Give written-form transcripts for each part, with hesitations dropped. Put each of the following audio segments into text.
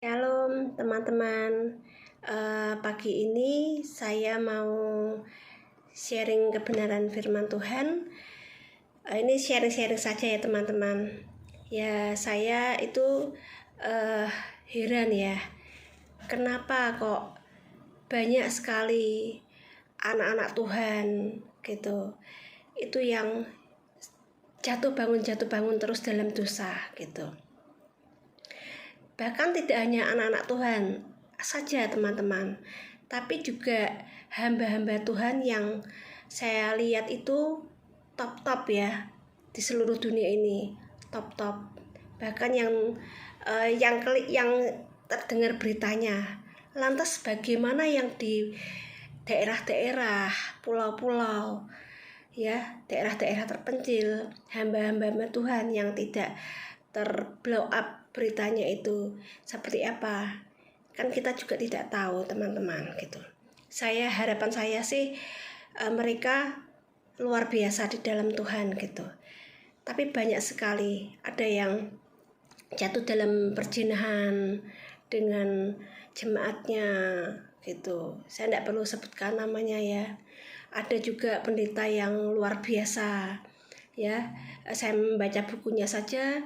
Shalom teman-teman. Pagi ini saya mau sharing kebenaran firman Tuhan. Ini sharing-sharing saja ya teman-teman. Ya saya itu heran ya, kenapa kok banyak sekali anak-anak Tuhan gitu, itu yang jatuh bangun terus dalam dosa gitu. Bahkan tidak hanya anak-anak Tuhan saja teman-teman, tapi juga hamba-hamba Tuhan yang saya lihat itu top-top ya di seluruh dunia ini, top-top. Bahkan yang terdengar beritanya. Lantas bagaimana yang di daerah-daerah, pulau-pulau, ya, daerah-daerah terpencil, hamba-hamba Tuhan yang tidak terblow up beritanya itu seperti apa, kan kita juga tidak tahu teman-teman gitu. Harapan saya sih mereka luar biasa di dalam Tuhan gitu, tapi banyak sekali ada yang jatuh dalam perzinahan dengan jemaatnya gitu. Saya tidak perlu sebutkan namanya ya. Ada juga pendeta yang luar biasa ya. Saya membaca bukunya saja,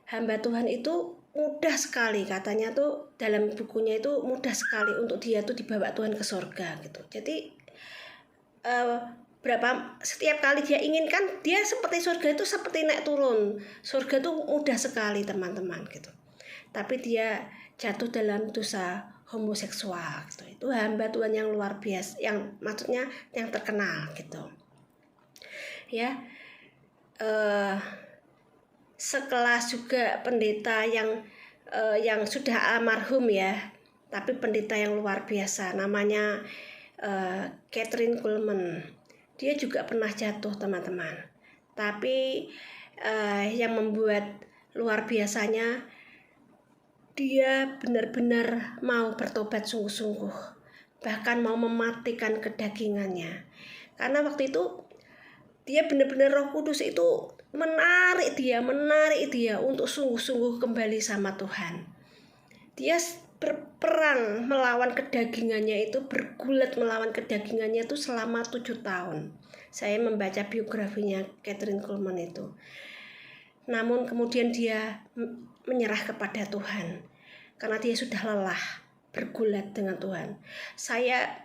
hamba Tuhan itu mudah sekali, katanya tuh dalam bukunya itu mudah sekali untuk dia tuh dibawa Tuhan ke surga gitu. Jadi setiap kali dia inginkan, dia seperti surga itu seperti naik turun. Surga tuh mudah sekali teman-teman gitu. Tapi dia jatuh dalam dosa homoseksual gitu. Itu hamba Tuhan yang luar biasa, yang maksudnya yang terkenal gitu ya. Sekelas juga pendeta yang sudah almarhum ya, tapi pendeta yang luar biasa, namanya Kathryn Kuhlman. Dia juga pernah jatuh teman-teman, tapi yang membuat luar biasanya, dia benar-benar mau bertobat sungguh-sungguh, bahkan mau mematikan kedagingannya. Karena waktu itu dia benar-benar Roh Kudus itu menarik dia untuk sungguh-sungguh kembali sama Tuhan. Dia berperang melawan kedagingannya itu, bergulat melawan kedagingannya itu selama 7 tahun. Saya membaca biografinya Kathryn Kuhlman itu. Namun kemudian dia menyerah kepada Tuhan karena dia sudah lelah bergulat dengan Tuhan. Saya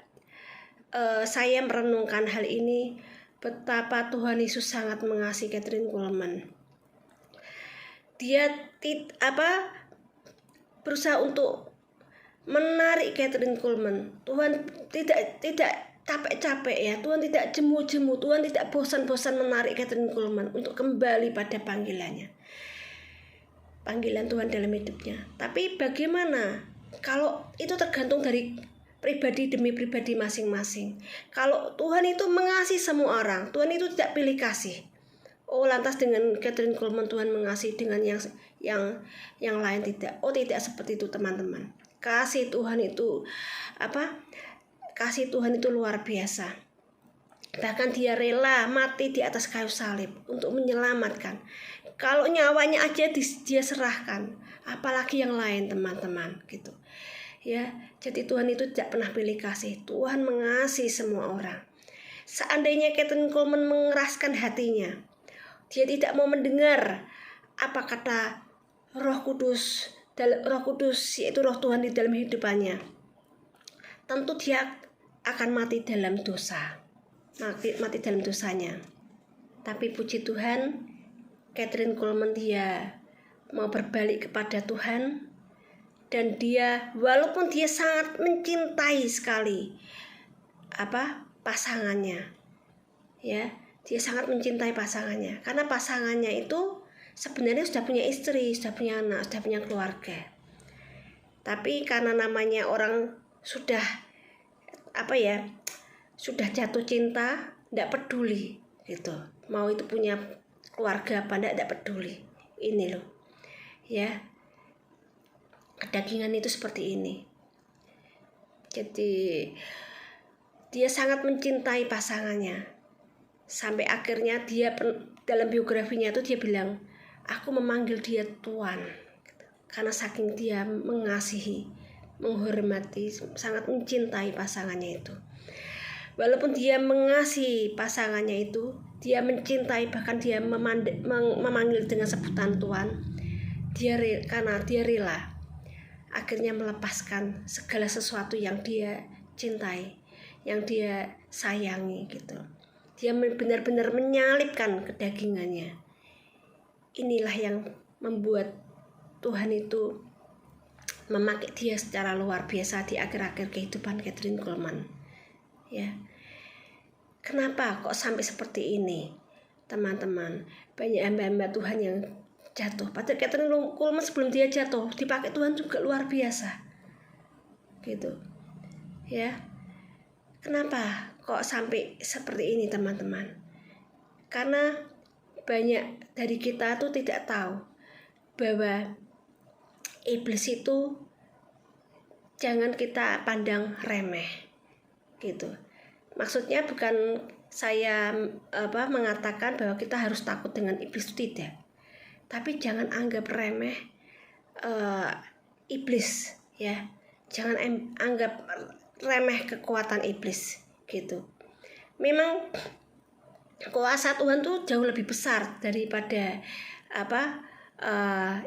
merenungkan hal ini, betapa Tuhan Yesus sangat mengasihi Kathryn Kuhlman. Dia berusaha untuk menarik Kathryn Kuhlman. Tuhan tidak capek-capek ya. Tuhan tidak jemu-jemu. Tuhan tidak bosan-bosan menarik Kathryn Kuhlman untuk kembali pada panggilan Tuhan dalam hidupnya. Tapi bagaimana kalau itu tergantung dari pribadi demi pribadi masing-masing. Kalau Tuhan itu mengasihi semua orang, Tuhan itu tidak pilih kasih. Oh, lantas dengan Kathryn Kuhlman Tuhan mengasihi, dengan yang lain tidak. Oh, tidak seperti itu teman-teman. Kasih Tuhan itu Kasih Tuhan itu luar biasa. Bahkan dia rela mati di atas kayu salib untuk menyelamatkan. Kalau nyawanya aja dia serahkan, apalagi yang lain teman-teman gitu. Ya, jadi Tuhan itu tidak pernah pilih kasih. Tuhan mengasihi semua orang. Seandainya Kathryn Kuhlman mengeraskan hatinya, dia tidak mau mendengar apa kata Roh Kudus, yaitu Roh Tuhan di dalam hidupannya, tentu dia akan mati dalam dosa, mati dalam dosanya. Tapi puji Tuhan, Kathryn Kuhlman dia mau berbalik kepada Tuhan. Dan dia, walaupun dia sangat mencintai sekali pasangannya, ya, dia sangat mencintai pasangannya, karena pasangannya itu sebenarnya sudah punya istri, sudah punya anak, sudah punya keluarga. Tapi karena namanya orang sudah sudah jatuh cinta, tidak peduli gitu, mau itu punya keluarga apa tidak peduli. Ini loh ya, kedagingan itu seperti ini. Jadi dia sangat mencintai pasangannya, sampai akhirnya dia dalam biografinya itu dia bilang, aku memanggil dia Tuhan, karena saking dia mengasihi, menghormati, sangat mencintai pasangannya itu. Walaupun dia mengasihi pasangannya itu, dia mencintai, bahkan dia memanggil dengan sebutan Tuhan, karena dia rela akhirnya melepaskan segala sesuatu yang dia cintai, yang dia sayangi gitu. Dia benar-benar menyalipkan kedagingannya. Inilah yang membuat Tuhan itu memakai dia secara luar biasa di akhir-akhir kehidupan Kathryn Kuhlman. Ya, kenapa kok sampai seperti ini, teman-teman? Banyak hamba-hamba Tuhan yang jatuh. Padahal Kathryn Kuhlman sebelum dia jatuh dipakai Tuhan juga luar biasa, gitu. Ya, kenapa kok sampai seperti ini, teman-teman? Karena banyak dari kita tuh tidak tahu bahwa iblis itu jangan kita pandang remeh. Gitu. Maksudnya bukan saya mengatakan bahwa kita harus takut dengan iblis, itu tidak. Tapi jangan anggap remeh iblis, ya. Jangan anggap remeh kekuatan iblis, gitu. Memang kuasa Tuhan tuh jauh lebih besar daripada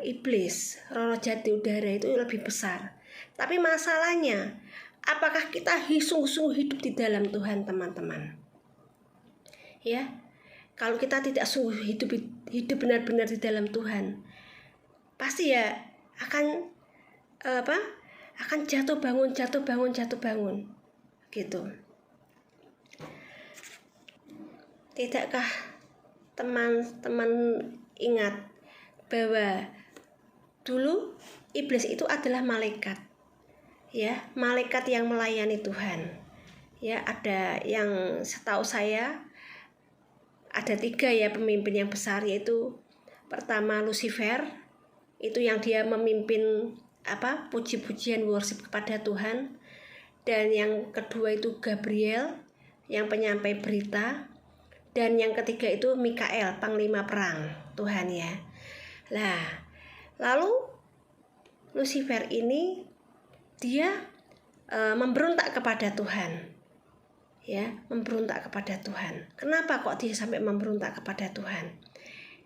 iblis. Roh jati udara itu lebih besar. Tapi masalahnya, apakah kita sungguh-sungguh hidup di dalam Tuhan, teman-teman? Ya, kalau kita tidak sungguh hidup benar-benar di dalam Tuhan, pasti ya akan jatuh bangun, gitu. Tidakkah teman-teman ingat bahwa dulu iblis itu adalah malaikat? Ya, malaikat yang melayani Tuhan. Ya, ada yang setahu saya ada 3 ya pemimpin yang besar, yaitu pertama Lucifer, itu yang dia memimpin puji-pujian worship kepada Tuhan, dan yang kedua itu Gabriel yang penyampai berita, dan yang ketiga itu Mikael, panglima perang Tuhan ya. Nah, lalu Lucifer ini dia memberontak kepada Tuhan, ya, memberontak kepada Tuhan. Kenapa kok dia sampai memberontak kepada Tuhan?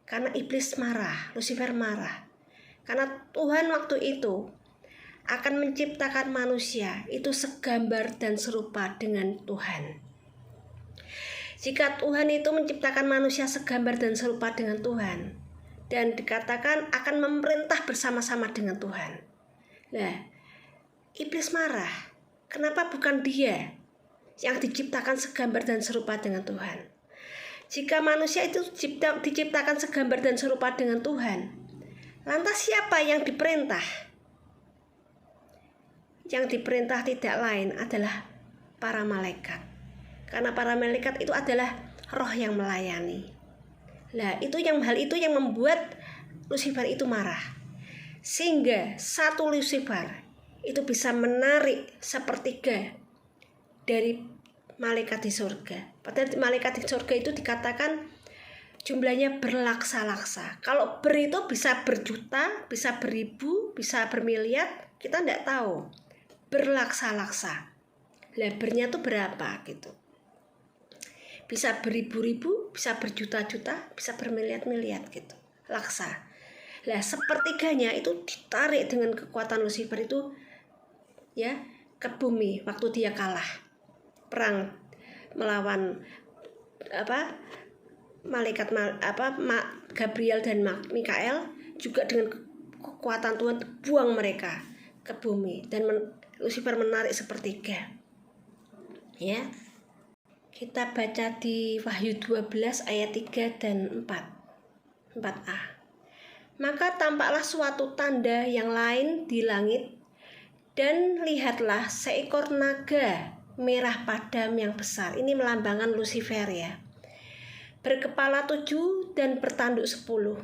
Karena iblis marah, Lucifer marah. Karena Tuhan waktu itu akan menciptakan manusia itu segambar dan serupa dengan Tuhan. Jika Tuhan itu menciptakan manusia segambar dan serupa dengan Tuhan, dan dikatakan akan memerintah bersama-sama dengan Tuhan. Nah, iblis marah. Kenapa bukan dia yang diciptakan segambar dan serupa dengan Tuhan? Jika manusia itu diciptakan segambar dan serupa dengan Tuhan, lantas siapa yang diperintah? Yang diperintah tidak lain adalah para malaikat. Karena para malaikat itu adalah roh yang melayani. Nah, hal itu yang membuat Lucifer itu marah. Sehingga satu Lucifer itu bisa menarik sepertiga dari malaikat di surga. Padahal malaikat di surga itu dikatakan jumlahnya berlaksa-laksa. Kalau itu bisa berjuta, bisa beribu, bisa bermiliar, kita tidak tahu. Berlaksa-laksa. Lebarnya tuh berapa gitu. Bisa beribu-ribu, bisa berjuta-juta, bisa bermiliar-miliar gitu. Laksa. Nah, sepertiganya itu ditarik dengan kekuatan Lucifer itu ya ke bumi waktu dia kalah perang melawan malaikat Gabriel dan Mikael, juga dengan kekuatan Tuhan buang mereka ke bumi, dan Lucifer menarik sepertiga. Ya. Kita baca di Wahyu 12 ayat 3 dan 4a. Maka tampaklah suatu tanda yang lain di langit, dan lihatlah seekor naga merah padam yang besar. Ini melambangkan Lucifer ya. Berkepala 7 dan bertanduk 10.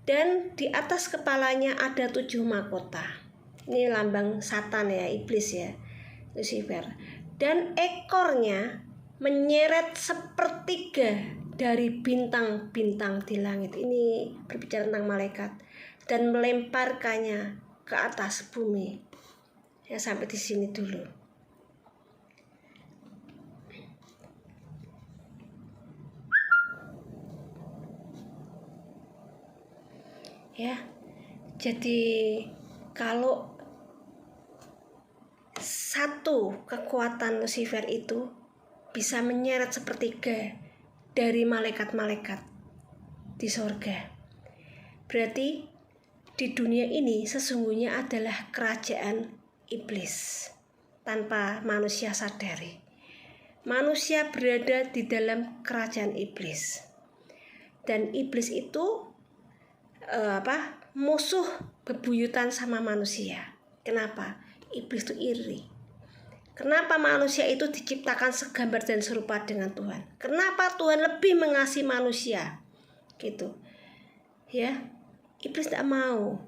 Dan di atas kepalanya ada 7 mahkota. Ini lambang Satan ya, iblis ya, Lucifer. Dan ekornya menyeret sepertiga dari bintang-bintang di langit. Ini berbicara tentang malaikat. dan melemparkannya ke atas bumi. Ya, sampai di sini dulu. Ya, jadi kalau satu kekuatan Lucifer itu bisa menyeret sepertiga dari malaikat-malaikat di sorga, berarti di dunia ini sesungguhnya adalah kerajaan iblis tanpa manusia sadari. Manusia berada di dalam kerajaan iblis, dan iblis itu musuh bebuyutan sama manusia. Kenapa? Iblis itu iri. Kenapa manusia itu diciptakan segambar dan serupa dengan Tuhan? Kenapa Tuhan lebih mengasihi manusia? Gitu. Ya, iblis tidak mau.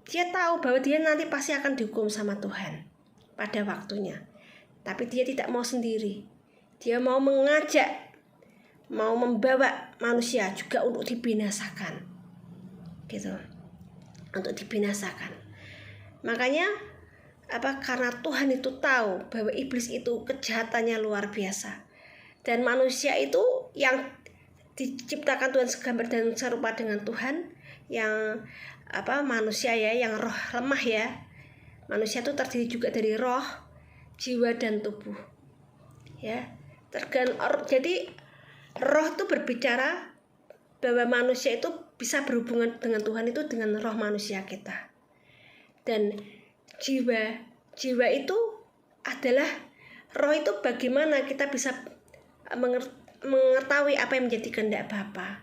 Dia tahu bahwa dia nanti pasti akan dihukum sama Tuhan pada waktunya. Tapi dia tidak mau sendiri. Dia mau mengajak, mau membawa manusia juga untuk dibinasakan. Gitu. Untuk dibinasakan. Makanya karena Tuhan itu tahu bahwa iblis itu kejahatannya luar biasa, dan manusia itu yang diciptakan Tuhan segambar dan serupa dengan Tuhan, yang manusia ya, yang roh lemah ya. Manusia itu terdiri juga dari roh, jiwa dan tubuh. Ya, jadi roh itu berbicara bahwa manusia itu bisa berhubungan dengan Tuhan itu dengan roh manusia kita. Dan jiwa itu adalah roh, itu bagaimana kita bisa mengetahui apa yang menjadi kehendak Bapa.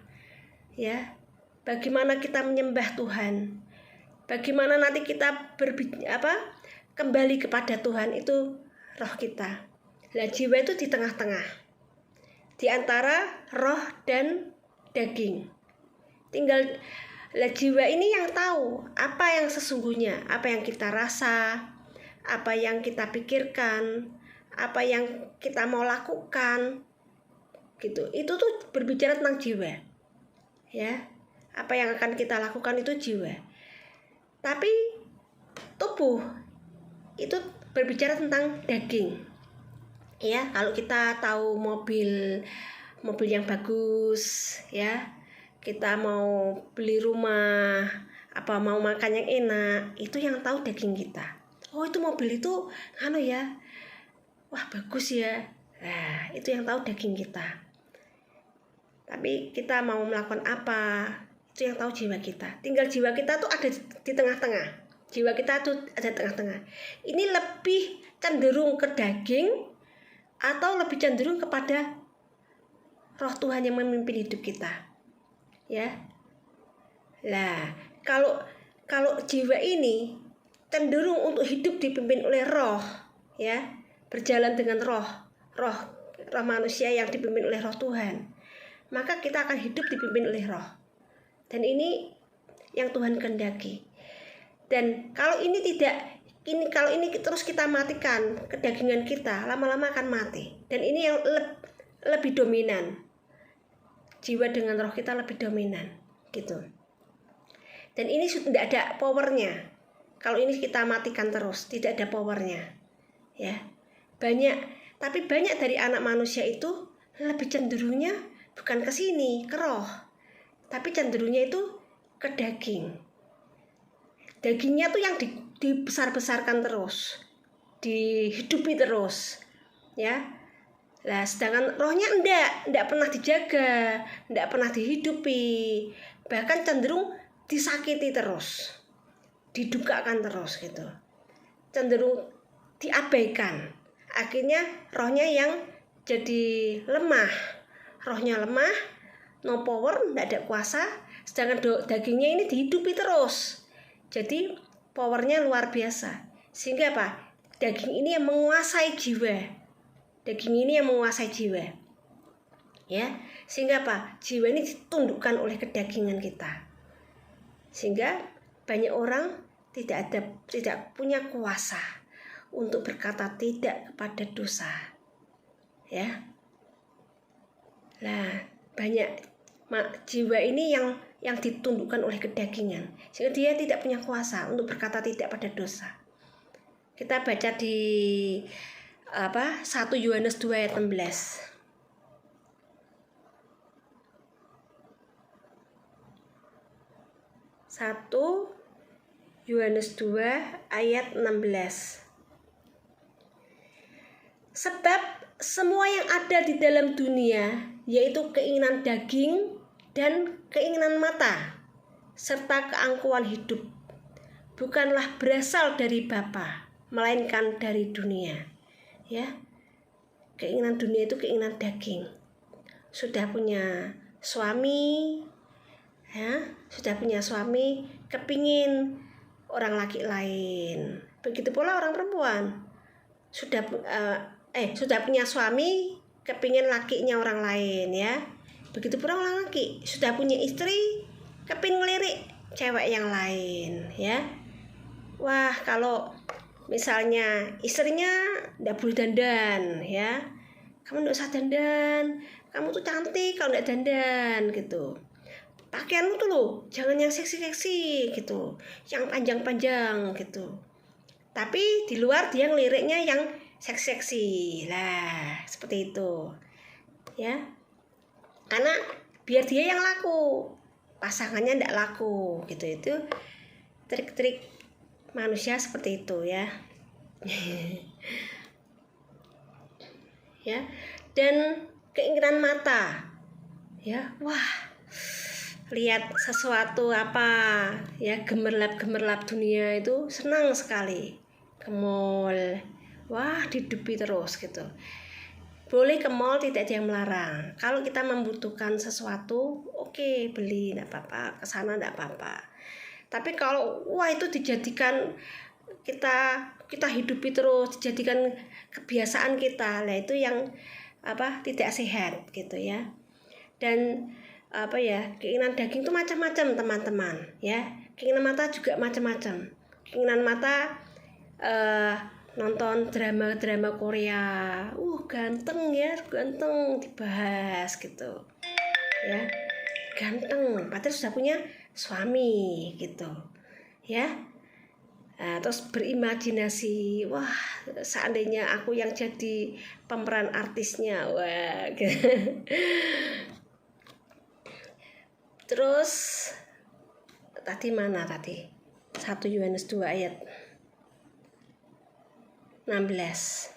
Ya, bagaimana kita menyembah Tuhan, bagaimana nanti kita kembali kepada Tuhan, itu roh kita. Nah, jiwa itu di tengah-tengah, di antara roh dan daging. Tinggal jiwa ini yang tahu apa yang sesungguhnya, apa yang kita rasa, apa yang kita pikirkan, apa yang kita mau lakukan, gitu. Itu tuh berbicara tentang jiwa. Ya, apa yang akan kita lakukan itu jiwa. Tapi tubuh itu berbicara tentang daging. Ya, kalau kita tahu mobil yang bagus, ya, kita mau beli rumah, mau makan yang enak, itu yang tahu daging kita. Oh, itu mobil itu ya, wah bagus ya. Nah, itu yang tahu daging kita. Tapi kita mau melakukan apa, itu yang tahu jiwa kita. Tinggal jiwa kita tuh ada di tengah-tengah. Jiwa kita tuh ada di tengah-tengah. Ini lebih cenderung ke daging atau lebih cenderung kepada roh Tuhan yang memimpin hidup kita. Ya. Lah, kalau jiwa ini cenderung untuk hidup dipimpin oleh roh, ya, berjalan dengan roh manusia yang dipimpin oleh roh Tuhan, maka kita akan hidup dipimpin oleh roh. Dan ini yang Tuhan kehendaki. Dan kalau ini terus kita matikan kedagingan kita, lama-lama akan mati. Dan ini yang lebih dominan. Jiwa dengan roh kita lebih dominan, gitu. Dan ini sudah tidak ada powernya. Kalau ini kita matikan terus, tidak ada powernya. Ya. Tapi banyak dari anak manusia itu lebih cenderungnya bukan ke sini, ke roh, tapi cenderungnya itu ke daging. Dagingnya tuh yang dibesar-besarkan terus, dihidupi terus, ya. Lah, sedangkan rohnya enggak pernah dijaga, enggak pernah dihidupi, bahkan cenderung disakiti terus, didukakan terus, gitu. Cenderung diabaikan. Akhirnya rohnya yang jadi lemah. Rohnya lemah, no power, enggak ada kuasa, sedangkan dagingnya ini dihidupi terus. Jadi powernya luar biasa. Sehingga apa? Daging ini yang menguasai jiwa. Daging ini yang menguasai jiwa. Ya, sehingga apa? Jiwa ini ditundukkan oleh kedagingan kita. Sehingga banyak orang tidak punya kuasa untuk berkata tidak kepada dosa. Ya. Nah, banyak jiwa ini yang ditundukkan oleh kedagingan, sehingga dia tidak punya kuasa untuk berkata tidak pada dosa. Kita baca di 1 Yohanes 2 ayat 16. 1 Yohanes 2 ayat 16. Sebab semua yang ada di dalam dunia, yaitu keinginan daging dan keinginan mata, serta keangkuhan hidup, bukanlah berasal dari Bapa, melainkan dari dunia. Ya, keinginan dunia itu keinginan daging. Sudah punya suami, kepingin orang laki lain. Begitu pula orang perempuan, sudah punya suami, kepingin lakinya orang lain, ya. Begitu pula orang laki, sudah punya istri, kepingin ngelirik cewek yang lain, ya. Wah, kalau misalnya istrinya tidak boleh dandan, ya, kamu tidak usah dandan, kamu tuh cantik kalau tidak dandan, gitu. Pakaianmu tuh loh, jangan yang seksi-seksi gitu, yang panjang-panjang gitu. Tapi di luar dia ngeliriknya yang seksi-seksi lah, seperti itu, ya. Karena biar dia yang laku, pasangannya tidak laku, gitu. Itu trik-trik manusia seperti itu, ya. Ya, dan keinginan mata, ya, wah, lihat sesuatu apa, ya, gemerlap dunia itu senang sekali, ke mall, wah, dihidupi terus gitu. Boleh ke mall, tidak ada yang melarang. Kalau kita membutuhkan sesuatu, oke, beli, tidak apa-apa, ke sana tidak apa-apa. Tapi kalau wah itu dijadikan kita hidupi terus, dijadikan kebiasaan kita, lah itu yang tidak sehat gitu, ya. Dan keinginan daging itu macam-macam, teman-teman, ya. Keinginan mata juga macam-macam. Keinginan mata nonton drama Korea, ganteng dibahas gitu, ya, ganteng, padahal sudah punya suami gitu, ya. Terus berimajinasi, wah, seandainya aku yang jadi pemeran artisnya, wah. Terus tadi 1 Yohanes 2 ayat 16,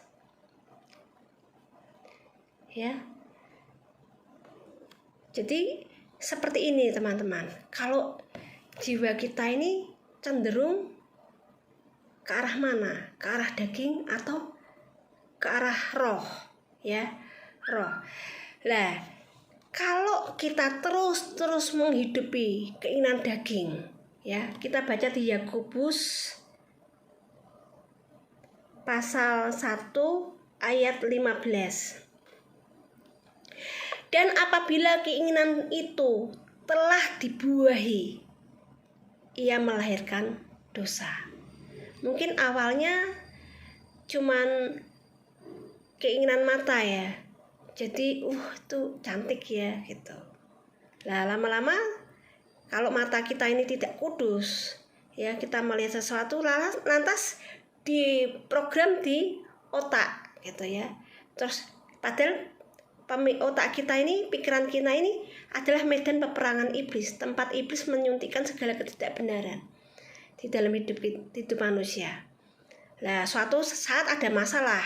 ya. Jadi seperti ini, teman-teman. Kalau jiwa kita ini cenderung ke arah mana? Ke arah daging atau ke arah roh, ya, roh. Lah, kalau kita terus menghidupi keinginan daging, ya, kita baca di Yakobus pasal 1 ayat 15. Dan apabila keinginan itu telah dibuahi, ia melahirkan dosa. Mungkin awalnya cuman keinginan mata, ya. Jadi itu cantik, ya, gitu. Lah lama-lama kalau mata kita ini tidak kudus, ya, kita melihat sesuatu lantas diprogram di otak gitu, ya. Terus padahal otak kita ini, pikiran kita ini adalah medan peperangan iblis, tempat iblis menyuntikkan segala ketidakbenaran di dalam hidup manusia. Nah, suatu saat ada masalah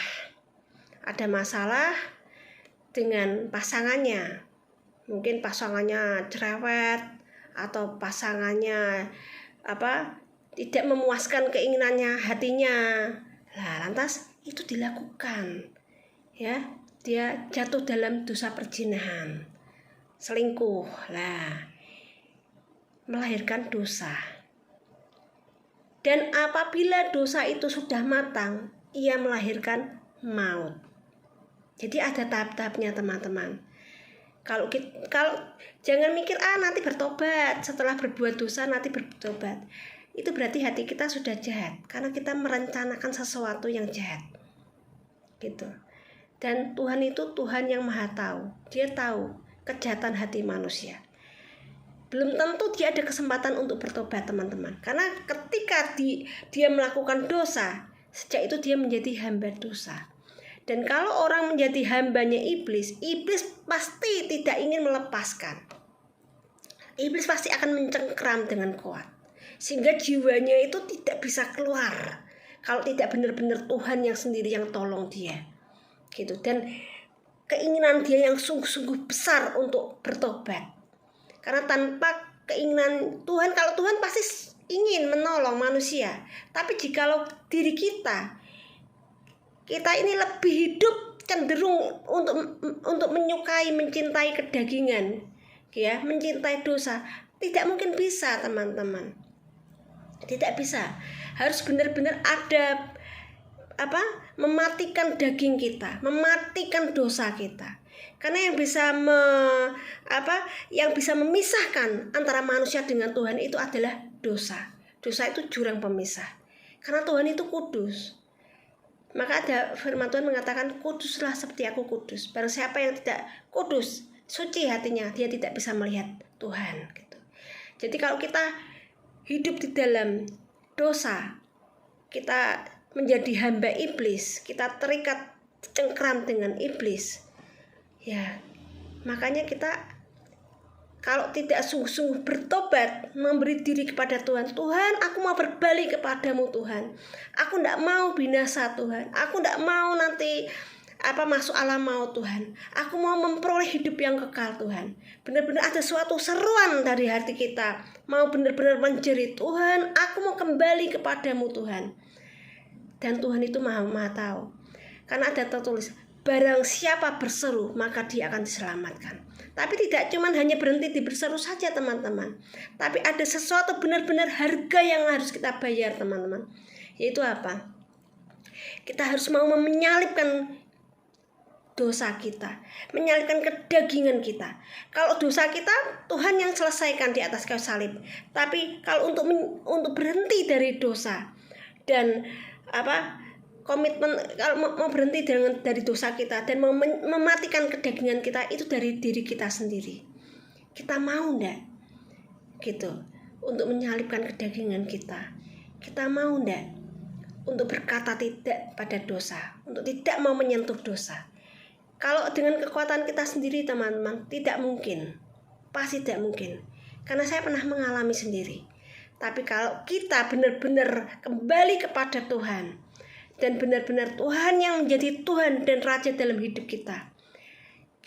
dengan pasangannya, mungkin pasangannya cerewet atau pasangannya tidak memuaskan keinginannya, hatinya. Nah, lantas itu dilakukan, ya. Dia jatuh dalam dosa perzinahan, selingkuh, lah, melahirkan dosa. Dan apabila dosa itu sudah matang, ia melahirkan maut. Jadi ada tahap-tahapnya, teman-teman. Kalau jangan mikir nanti bertobat, setelah berbuat dosa nanti bertobat. Itu berarti hati kita sudah jahat, karena kita merencanakan sesuatu yang jahat, gitu. Dan Tuhan itu Tuhan yang Maha Tahu. Dia tahu kejahatan hati manusia. belum tentu dia ada kesempatan untuk bertobat, teman-teman. Karena ketika dia melakukan dosa, sejak itu dia menjadi hamba dosa. Dan kalau orang menjadi hambanya iblis pasti tidak ingin melepaskan. Iblis pasti akan mencengkram dengan kuat, sehingga jiwanya itu tidak bisa keluar kalau tidak benar-benar Tuhan yang sendiri yang tolong dia, gitu. Dan keinginan dia yang sungguh-sungguh besar untuk bertobat. Karena tanpa keinginan Tuhan, kalau Tuhan pasti ingin menolong manusia, tapi jikalau diri kita ini lebih hidup cenderung untuk menyukai, mencintai kedagingan, ya, mencintai dosa, tidak mungkin bisa, teman-teman. Tidak bisa. Harus benar-benar ada mematikan daging kita, mematikan dosa kita. Karena yang bisa memisahkan antara manusia dengan Tuhan itu adalah dosa. Dosa itu jurang pemisah. Karena Tuhan itu kudus. Maka ada firman Tuhan mengatakan, kuduslah seperti aku kudus. Barang siapa yang tidak kudus, suci hatinya, dia tidak bisa melihat Tuhan, gitu. Jadi kalau kita hidup di dalam dosa, kita menjadi hamba iblis, kita terikat cengkram dengan iblis, ya, makanya kita kalau tidak sungguh-sungguh bertobat, memberi diri kepada Tuhan, Tuhan, aku mau berbalik kepadamu, Tuhan. Aku tidak mau binasa, Tuhan. Aku tidak mau nanti masuk alam maut, Tuhan. Aku mau memperoleh hidup yang kekal, Tuhan. Benar-benar ada suatu seruan dari hati kita, mau benar-benar menjerit, Tuhan, aku mau kembali kepadamu, Tuhan. Dan Tuhan itu maha tahu. Karena ada tertulis, barang siapa berseru, maka dia akan diselamatkan. Tapi tidak cuma hanya berhenti di berseru saja, teman-teman. Tapi ada sesuatu benar-benar harga yang harus kita bayar, teman-teman. Yaitu apa? Kita harus mau menyalibkan dosa kita, menyalibkan kedagingan kita. Kalau dosa kita, Tuhan yang selesaikan di atas kayu salib. Tapi kalau untuk berhenti dari dosa dan komitmen, kalau mau berhenti dari dosa kita dan mau mematikan kedagingan kita, itu dari diri kita sendiri. Kita mau enggak, gitu, untuk menyalibkan kedagingan kita? Kita mau enggak untuk berkata tidak pada dosa, untuk tidak mau menyentuh dosa? Kalau dengan kekuatan kita sendiri, teman-teman, tidak mungkin, pasti tidak mungkin. Karena saya pernah mengalami sendiri. Tapi kalau kita benar-benar kembali kepada Tuhan, dan benar-benar Tuhan yang menjadi Tuhan dan Raja dalam hidup kita.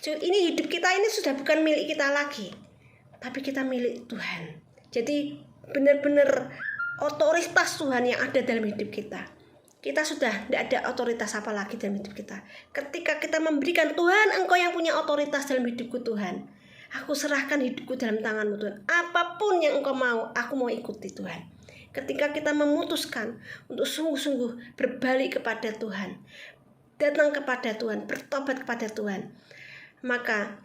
Ini hidup kita ini sudah bukan milik kita lagi, tapi kita milik Tuhan. Jadi benar-benar otoritas Tuhan yang ada dalam hidup kita. Kita sudah tidak ada otoritas apa lagi dalam hidup kita. Ketika kita memberikan, Tuhan, Engkau yang punya otoritas dalam hidupku, Tuhan. Aku serahkan hidupku dalam tangan-Mu, Tuhan. Apapun yang Engkau mau, aku mau ikuti, Tuhan. Ketika kita memutuskan untuk sungguh-sungguh berbalik kepada Tuhan, datang kepada Tuhan, bertobat kepada Tuhan, maka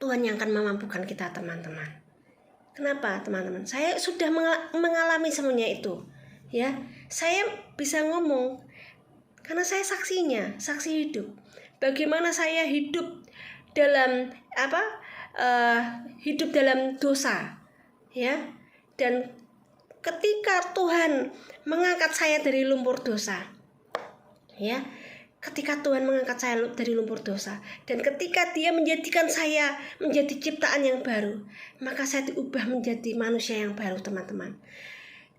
Tuhan yang akan memampukan kita, teman-teman. Kenapa, teman-teman? Saya sudah mengalami semuanya itu, ya. Saya bisa ngomong karena saya saksinya, saksi hidup. Bagaimana saya hidup dalam hidup dalam dosa, ya. Dan ketika Tuhan mengangkat saya dari lumpur dosa, ya, ketika Tuhan mengangkat saya dari lumpur dosa, dan ketika Dia menjadikan saya menjadi ciptaan yang baru, maka saya diubah menjadi manusia yang baru, teman-teman.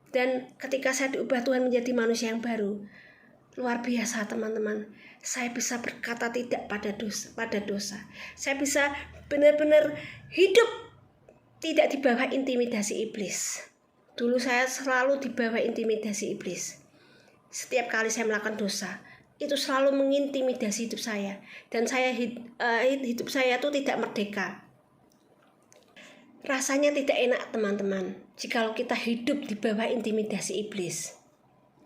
Dan ketika saya diubah Tuhan menjadi manusia yang baru, luar biasa, teman-teman. Saya bisa berkata tidak pada dosa. Saya bisa benar-benar hidup tidak di bawah intimidasi iblis. Dulu saya selalu di bawah intimidasi iblis. Setiap kali saya melakukan dosa, itu selalu mengintimidasi hidup saya. Dan hidup saya itu tidak merdeka. Rasanya tidak enak, teman-teman, jikalau kita hidup di bawah intimidasi iblis.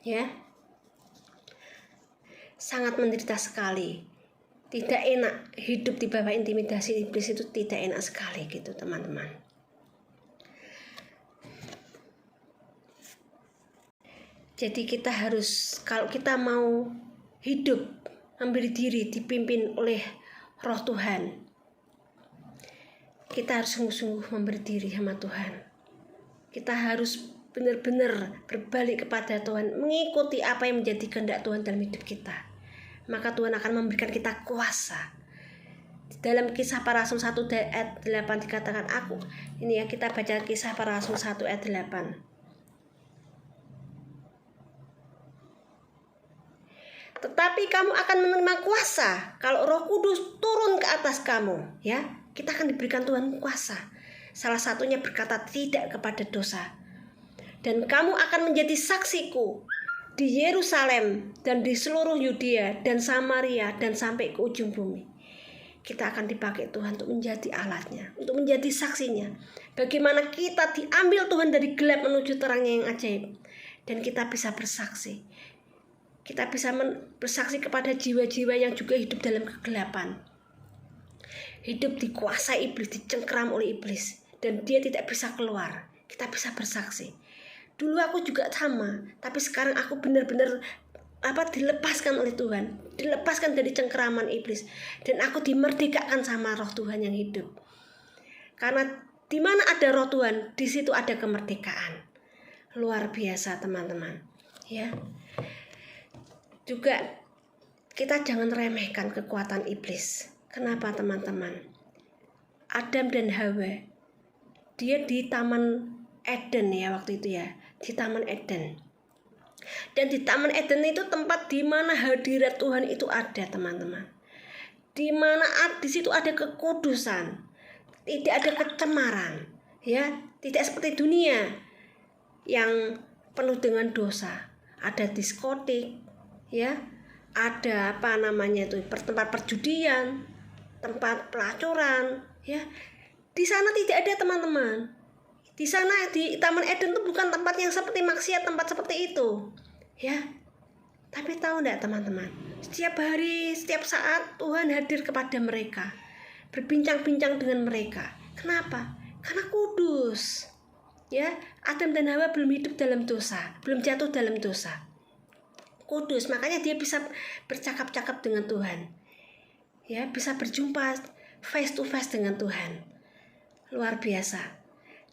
Ya, sangat menderita sekali. Tidak enak hidup di bawah intimidasi iblis, itu tidak enak sekali, gitu, teman-teman. Jadi kita harus, kalau kita mau hidup, memberi diri dipimpin oleh Roh Tuhan, kita harus sungguh-sungguh memberi diri sama Tuhan. Kita harus benar-benar berbalik kepada Tuhan, mengikuti apa yang menjadi kehendak Tuhan dalam hidup kita. Maka Tuhan akan memberikan kita kuasa. Dalam Kisah Para Rasul 1 ayat 8 dikatakan kita baca Kisah Para Rasul 1 ayat 8. Tetapi kamu akan menerima kuasa kalau Roh Kudus turun ke atas kamu, ya. Kita akan diberikan Tuhan kuasa. Salah satunya berkata tidak kepada dosa. Dan kamu akan menjadi saksiku di Yerusalem dan di seluruh Yudea dan Samaria dan sampai ke ujung bumi. Kita akan dipakai Tuhan untuk menjadi alatnya, untuk menjadi saksinya. Bagaimana kita diambil Tuhan dari gelap menuju terangnya yang ajaib. Dan kita bisa bersaksi. Kita bisa bersaksi kepada jiwa-jiwa yang juga hidup dalam kegelapan. Hidup dikuasai iblis, dicengkeram oleh iblis. Dan dia tidak bisa keluar. Kita bisa bersaksi. Dulu aku juga sama, tapi sekarang aku benar-benar dilepaskan oleh Tuhan, dilepaskan dari cengkeraman iblis, dan aku dimerdekakan sama Roh Tuhan yang hidup. Karena di mana ada Roh Tuhan, di situ ada kemerdekaan. Luar biasa teman-teman, ya. Juga kita jangan remehkan kekuatan iblis. Kenapa teman-teman? Adam dan Hawa, dia di Taman Eden ya waktu itu ya, di Taman Eden. Dan di Taman Eden itu tempat di mana hadirat Tuhan itu ada, teman-teman. Di mana di situ ada kekudusan, tidak ada kecemaran, ya, tidak seperti dunia yang penuh dengan dosa. Ada diskotik, ya, ada tempat perjudian, tempat pelacuran, ya. Di sana tidak ada, teman-teman. Di sana di Taman Eden itu bukan tempat yang seperti maksiat, tempat seperti itu, ya. Tapi tahu enggak teman-teman, setiap hari, setiap saat Tuhan hadir kepada mereka, berbincang-bincang dengan mereka. Kenapa? Karena kudus, ya. Adam dan Hawa belum hidup dalam dosa, belum jatuh dalam dosa. Kudus, makanya dia bisa bercakap-cakap dengan Tuhan, ya, bisa berjumpa face to face dengan Tuhan. Luar biasa.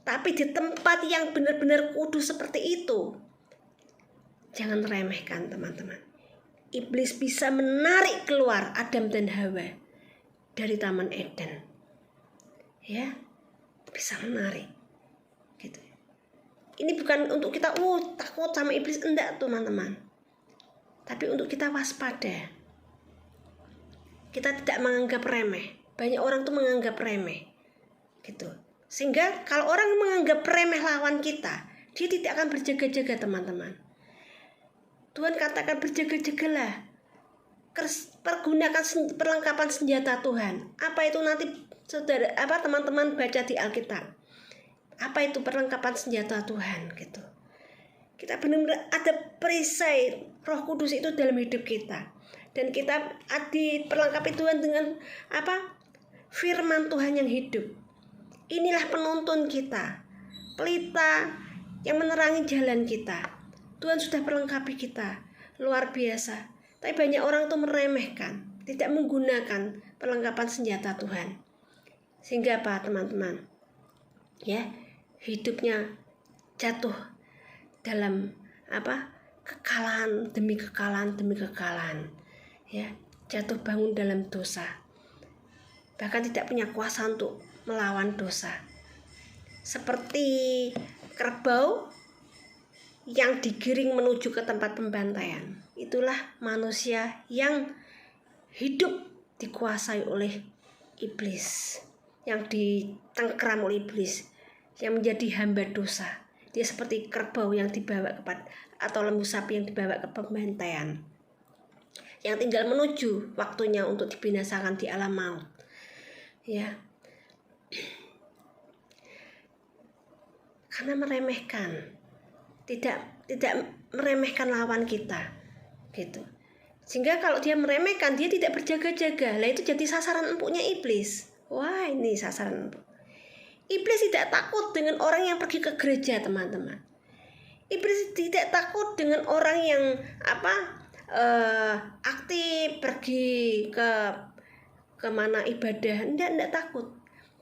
Tapi di tempat yang benar-benar kudus seperti itu, jangan remehkan teman-teman. Iblis bisa menarik keluar Adam dan Hawa dari Taman Eden, ya, bisa menarik, gitu. Ini bukan untuk kita takut sama iblis, enggak teman-teman. Tapi untuk kita waspada. Kita tidak menganggap remeh. Banyak orang tuh menganggap remeh, gitu. Sehingga kalau orang menganggap remeh lawan kita, dia tidak akan berjaga-jaga, teman-teman. Tuhan katakan berjaga-jagalah. Pergunakan perlengkapan senjata Tuhan. Apa itu nanti teman-teman baca di Alkitab. Apa itu perlengkapan senjata Tuhan, gitu. Kita benar-benar ada perisai Roh Kudus itu dalam hidup kita. Dan kita diperlengkapi Tuhan dengan firman Tuhan yang hidup. Inilah penuntun kita, pelita yang menerangi jalan kita. Tuhan sudah perlengkapi kita, luar biasa. Tapi banyak orang tuh meremehkan, tidak menggunakan perlengkapan senjata Tuhan. Sehingga apa teman-teman? Ya, hidupnya jatuh dalam kekalahan demi kekalahan, ya, jatuh bangun dalam dosa. Bahkan tidak punya kuasa untuk melawan dosa. Seperti kerbau yang digiring menuju ke tempat pembantaian. Itulah manusia yang hidup dikuasai oleh iblis, yang ditengkeram oleh iblis, yang menjadi hamba dosa. Dia seperti kerbau yang dibawa atau lembu sapi yang dibawa ke pembantaian, yang tinggal menuju waktunya untuk dibinasakan di alam maut, ya. Karena meremehkan, tidak meremehkan lawan kita, gitu. Sehingga kalau dia meremehkan, dia tidak berjaga-jaga. Lah itu jadi sasaran empuknya iblis. Wah, ini sasaran empuk. Iblis tidak takut dengan orang yang pergi ke gereja, teman-teman. Iblis tidak takut dengan orang yang aktif pergi ke mana ibadah. Enggak takut.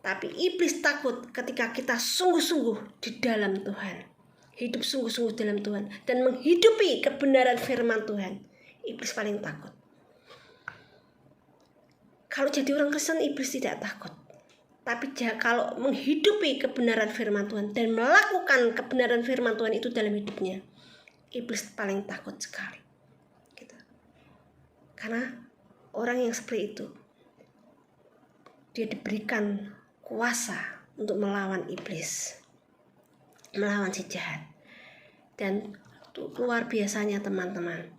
Tapi iblis takut ketika kita sungguh-sungguh di dalam Tuhan, hidup sungguh-sungguh dalam Tuhan, dan menghidupi kebenaran firman Tuhan. Iblis paling takut. Kalau jadi orang Kristen, iblis tidak takut. Tapi kalau menghidupi kebenaran firman Tuhan dan melakukan kebenaran firman Tuhan itu dalam hidupnya, iblis paling takut sekali. Gitu. Karena orang yang seperti itu, dia diberikan kuasa untuk melawan iblis, melawan si jahat. Dan luar biasanya teman-teman,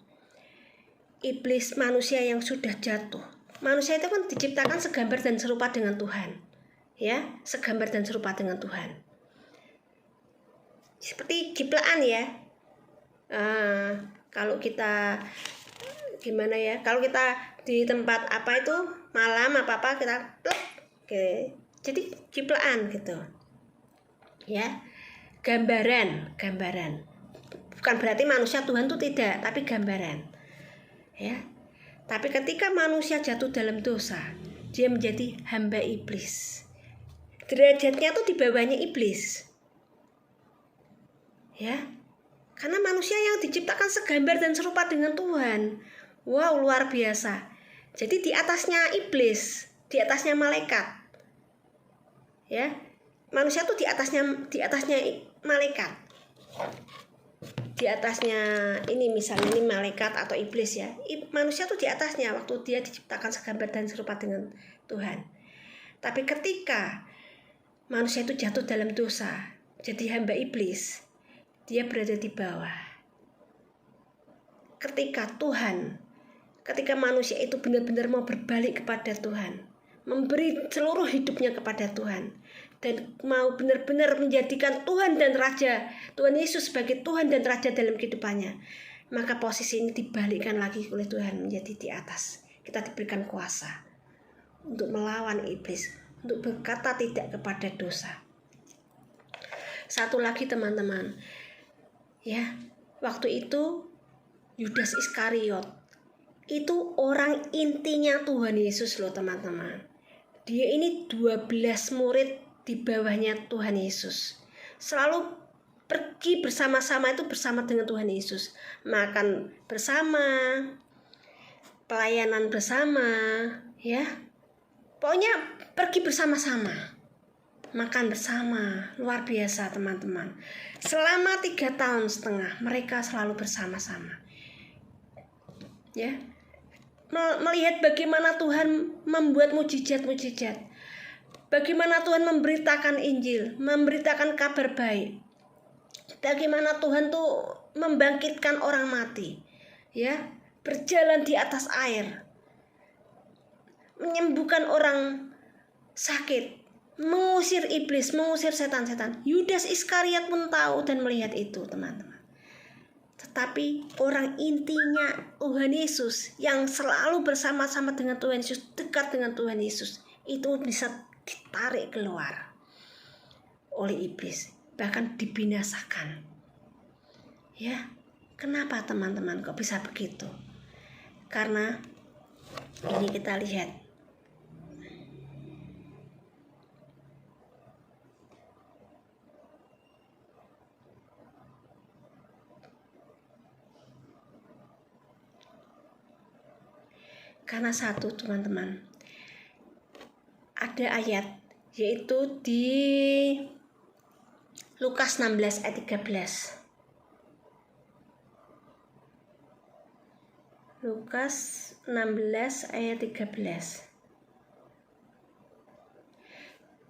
iblis manusia yang sudah jatuh. Manusia itu kan diciptakan segambar dan serupa dengan Tuhan, ya, segambar dan serupa dengan Tuhan. Seperti ciptaan ya. Kalau kita gimana ya? Kalau kita di tempat apa itu malam apa kita plek, oke. Jadi ciptaan gitu. Ya. Gambaran. Bukan berarti manusia Tuhan itu tidak, tapi gambaran. Ya. Tapi ketika manusia jatuh dalam dosa, dia menjadi hamba iblis. Derajatnya tuh di bawahnya iblis. Ya. Karena manusia yang diciptakan segambar dan serupa dengan Tuhan. Wow, luar biasa. Jadi di atasnya iblis, di atasnya malaikat. Ya. Manusia tuh di atasnya malaikat. Di atasnya ini misalnya ini malaikat atau iblis ya. Manusia tuh di atasnya waktu dia diciptakan segambar dan serupa dengan Tuhan. Tapi ketika manusia itu jatuh dalam dosa, jadi hamba iblis, dia berada di bawah. Ketika manusia itu benar-benar mau berbalik kepada Tuhan, memberi seluruh hidupnya kepada Tuhan, dan mau benar-benar menjadikan Tuhan dan Raja, Tuhan Yesus sebagai Tuhan dan Raja dalam kehidupannya, maka posisi ini dibalikkan lagi oleh Tuhan menjadi di atas. Kita diberikan kuasa untuk melawan iblis, untuk berkata tidak kepada dosa. Satu lagi teman-teman, ya, waktu itu Yudas Iskariot itu orang intinya Tuhan Yesus loh teman-teman. Dia ini 12 murid di bawahnya Tuhan Yesus. Selalu pergi bersama-sama itu bersama dengan Tuhan Yesus. Makan bersama, pelayanan bersama, ya. Pokoknya pergi bersama-sama. Makan bersama, luar biasa teman-teman. Selama 3,5 tahun mereka selalu bersama-sama. Ya. Melihat bagaimana Tuhan membuat mujizat-mujizat. Bagaimana Tuhan memberitakan Injil, memberitakan kabar baik. Bagaimana Tuhan tuh membangkitkan orang mati, ya, berjalan di atas air, menyembuhkan orang sakit, mengusir iblis, mengusir setan-setan. Yudas Iskariot pun tahu dan melihat itu, teman-teman. Tetapi orang intinya Tuhan Yesus yang selalu bersama-sama dengan Tuhan Yesus, dekat dengan Tuhan Yesus, itu bisa ditarik keluar oleh iblis, bahkan dibinasakan. Ya, kenapa teman-teman kok bisa begitu? Karena ini kita lihat, karena satu teman-teman, ada ayat yaitu di Lukas 16 ayat 13. Lukas 16 ayat 13.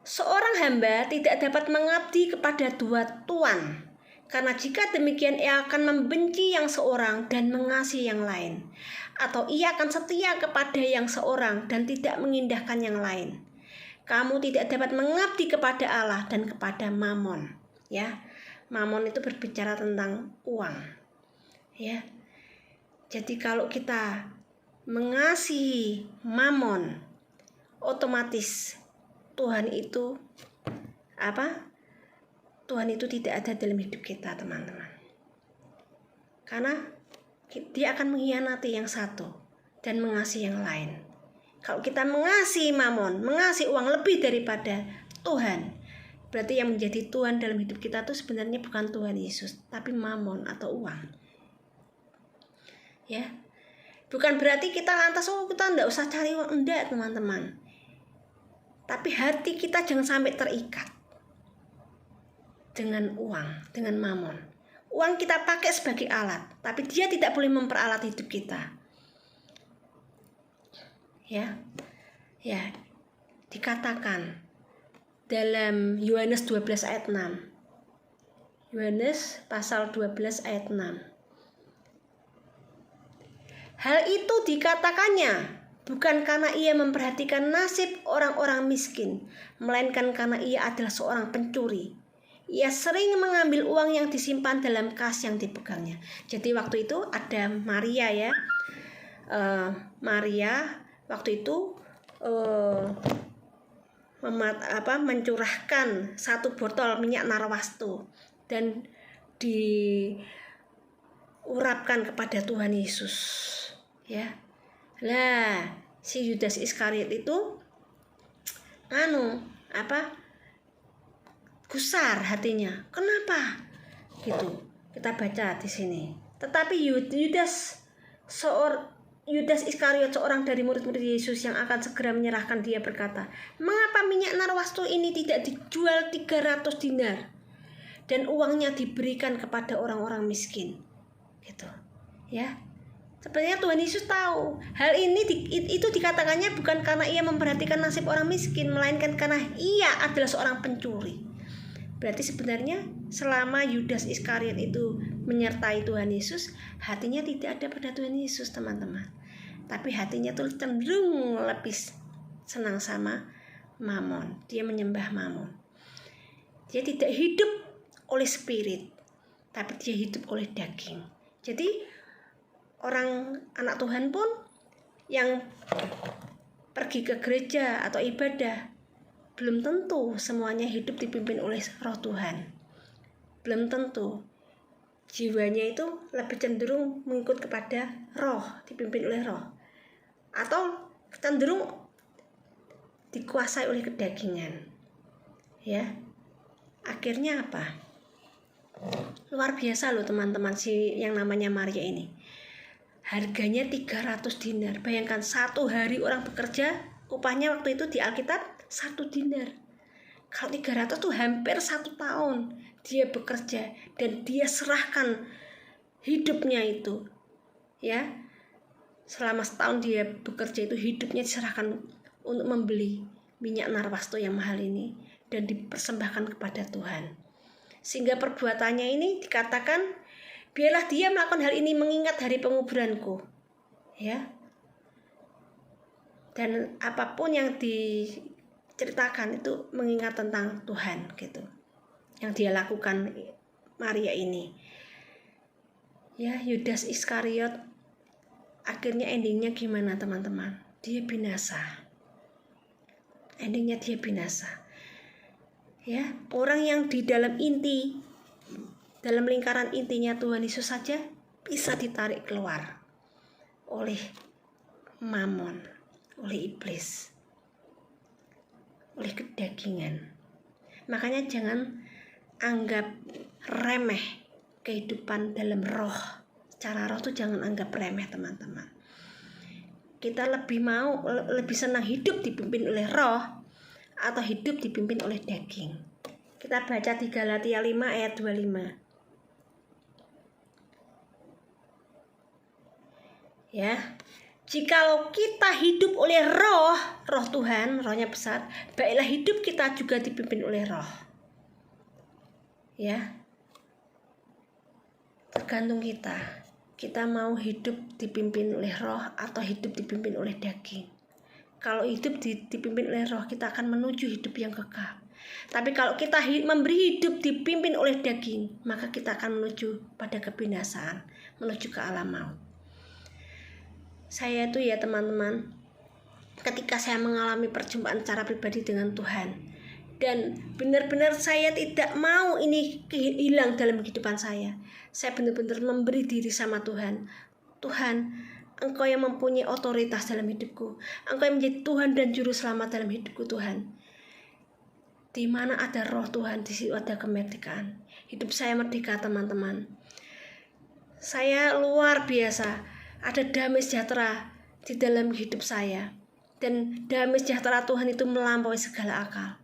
Seorang hamba tidak dapat mengabdi kepada dua tuan, karena jika demikian ia akan membenci yang seorang dan mengasihi yang lain, atau ia akan setia kepada yang seorang dan tidak mengindahkan yang lain. Kamu tidak dapat mengabdi kepada Allah dan kepada Mamon. Ya, Mamon itu berbicara tentang uang. Ya, jadi kalau kita mengasihi Mamon, otomatis Tuhan itu apa? Tuhan itu tidak ada dalam hidup kita, teman-teman. Karena dia akan mengkhianati yang satu dan mengasihi yang lain. Kalau kita mengasihi Mamon, mengasihi uang lebih daripada Tuhan. Berarti yang menjadi Tuhan dalam hidup kita tuh sebenarnya bukan Tuhan Yesus, tapi mamon atau uang. Ya. Bukan berarti kita lantas kita enggak usah cari uang, enggak teman-teman. Tapi hati kita jangan sampai terikat dengan uang, dengan mamon. Uang kita pakai sebagai alat, tapi dia tidak boleh memperalat hidup kita. Ya. Dikatakan dalam Yohanes 12 ayat 6. Yohanes pasal 12 ayat 6. Hal itu dikatakannya bukan karena ia memperhatikan nasib orang-orang miskin, melainkan karena ia adalah seorang pencuri. Ia sering mengambil uang yang disimpan dalam kas yang dipegangnya. Jadi waktu itu ada Maria ya. Maria waktu itu mencurahkan 1 botol minyak narwastu dan diurapkan kepada Tuhan Yesus. Ya. Lah, si Yudas Iskariot itu gusar hatinya. Kenapa? Gitu. Kita baca di sini. Tetapi Yudas Iskariot, seorang dari murid-murid Yesus yang akan segera menyerahkan dia, berkata, "Mengapa minyak narwastu ini tidak dijual 300 dinar dan uangnya diberikan kepada orang-orang miskin?" Gitu. Ya. Sebenarnya Tuhan Yesus tahu hal ini itu dikatakannya bukan karena ia memperhatikan nasib orang miskin, melainkan karena ia adalah seorang pencuri. Berarti sebenarnya selama Yudas Iskariot itu menyertai Tuhan Yesus, hatinya tidak ada pada Tuhan Yesus, teman-teman. Tapi hatinya tuh cenderung lebih senang sama mamon. Dia menyembah mamon. Dia tidak hidup oleh spirit, tapi dia hidup oleh daging. Jadi anak Tuhan pun yang pergi ke gereja atau ibadah, belum tentu semuanya hidup dipimpin oleh Roh Tuhan. Belum tentu. Jiwanya itu lebih cenderung mengikut kepada roh, dipimpin oleh roh. Atau cenderung dikuasai oleh kedagingan. Ya. Akhirnya apa? Luar biasa loh teman-teman, si yang namanya Maria ini. Harganya 300 dinar. Bayangkan 1 hari orang bekerja, upahnya waktu itu di Alkitab 1 dinar. Kalau 300 tuh hampir 1 tahun dia bekerja dan dia serahkan hidupnya itu. Ya. Selama setahun dia bekerja itu hidupnya diserahkan untuk membeli minyak narwastu yang mahal ini dan dipersembahkan kepada Tuhan. Sehingga perbuatannya ini dikatakan, biarlah dia melakukan hal ini mengingat hari penguburanku. Ya. Dan apapun yang diceritakan itu mengingat tentang Tuhan gitu. Yang dia lakukan Maria ini. Ya, Yudas Iskariot akhirnya endingnya gimana teman-teman? Dia binasa. Endingnya dia binasa. Ya, orang yang di dalam lingkaran intinya Tuhan Yesus saja bisa ditarik keluar oleh mamon, oleh iblis, oleh kedagingan. Makanya jangan anggap remeh kehidupan dalam roh. Secara roh tuh jangan anggap remeh teman-teman. Kita lebih senang hidup dipimpin oleh roh atau hidup dipimpin oleh daging. Kita baca di Galatia 5 ayat 25. Ya, jikalau kita hidup oleh roh Tuhan, rohnya besar, baiklah hidup kita juga dipimpin oleh roh. Ya, tergantung kita mau hidup dipimpin oleh roh atau hidup dipimpin oleh daging. Kalau hidup dipimpin oleh roh, kita akan menuju hidup yang kekal. Tapi kalau kita memberi hidup dipimpin oleh daging, maka kita akan menuju pada kebinasaan, menuju ke alam maut. Saya tuh ya teman-teman, ketika saya mengalami perjumpaan secara pribadi dengan Tuhan, dan benar-benar saya tidak mau ini hilang dalam kehidupan saya benar-benar memberi diri sama Tuhan. Tuhan, Engkau yang mempunyai otoritas dalam hidupku. Engkau yang menjadi Tuhan dan Juru Selamat dalam hidupku Tuhan. Di mana ada roh Tuhan, di situ ada kemerdekaan. Hidup saya merdeka, teman-teman. Saya luar biasa, ada damai sejahtera di dalam hidup saya. Dan damai sejahtera Tuhan itu melampaui segala akal.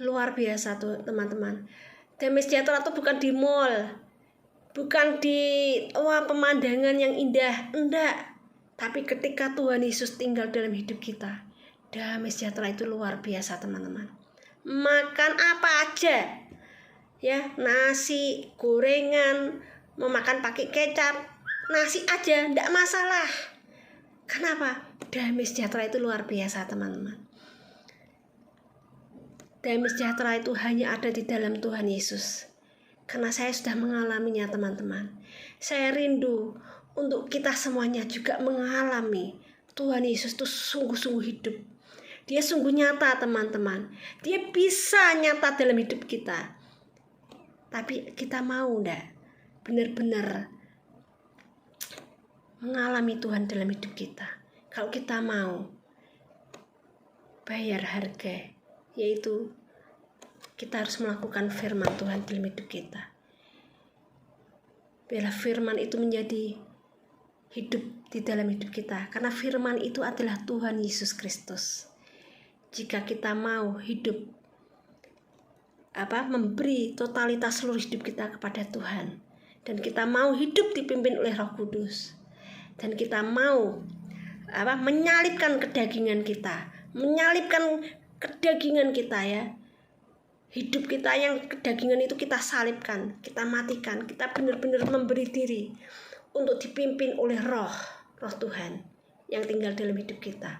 Luar biasa tuh, teman-teman. Damai sejahtera itu bukan di mall, bukan di pemandangan yang indah, enggak. Tapi ketika Tuhan Yesus tinggal dalam hidup kita, damai sejahtera itu luar biasa, teman-teman. Makan apa aja, ya, nasi, gorengan, mau makan pakai kecap, nasi aja, enggak masalah. Kenapa? Damai sejahtera itu luar biasa, teman-teman. Damai sejahtera itu hanya ada di dalam Tuhan Yesus. Karena saya sudah mengalaminya, teman-teman. Saya rindu untuk kita semuanya juga mengalami Tuhan Yesus itu sungguh-sungguh hidup. Dia sungguh nyata, teman-teman. Dia bisa nyata dalam hidup kita. Tapi kita mau enggak benar-benar mengalami Tuhan dalam hidup kita? Kalau kita mau bayar harga, yaitu kita harus melakukan firman Tuhan dalam hidup kita. Biarlah firman itu menjadi hidup di dalam hidup kita. Karena firman itu adalah Tuhan Yesus Kristus. Jika kita mau hidup, memberi totalitas seluruh hidup kita kepada Tuhan, dan kita mau hidup dipimpin oleh Roh Kudus, dan kita mau menyalibkan kedagingan kita, ya, hidup kita yang kedagingan itu kita salibkan, kita matikan, kita benar-benar memberi diri untuk dipimpin oleh roh Tuhan yang tinggal dalam hidup kita.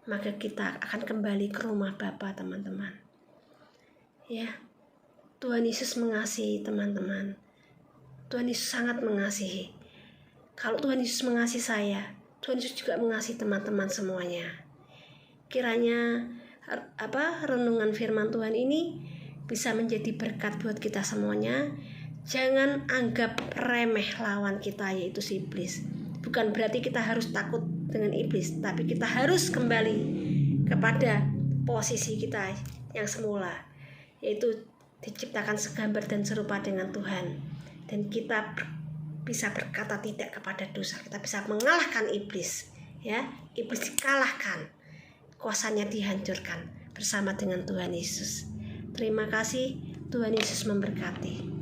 Maka kita akan kembali ke rumah Bapa, teman-teman. Ya, Tuhan Yesus mengasihi, teman-teman. Tuhan Yesus sangat mengasihi. Kalau Tuhan Yesus mengasihi saya, Tuhan Yesus juga mengasihi teman-teman semuanya. Kiranya renungan firman Tuhan ini bisa menjadi berkat buat kita semuanya. Jangan anggap remeh lawan kita, yaitu si iblis. Bukan berarti kita harus takut dengan iblis, tapi kita harus kembali kepada posisi kita yang semula, yaitu diciptakan segambar dan serupa dengan Tuhan. Dan kita bisa berkata tidak kepada dosa. Kita bisa mengalahkan iblis, ya. Iblis dikalahkan, kuasanya dihancurkan bersama dengan Tuhan Yesus. Terima kasih, Tuhan Yesus memberkati.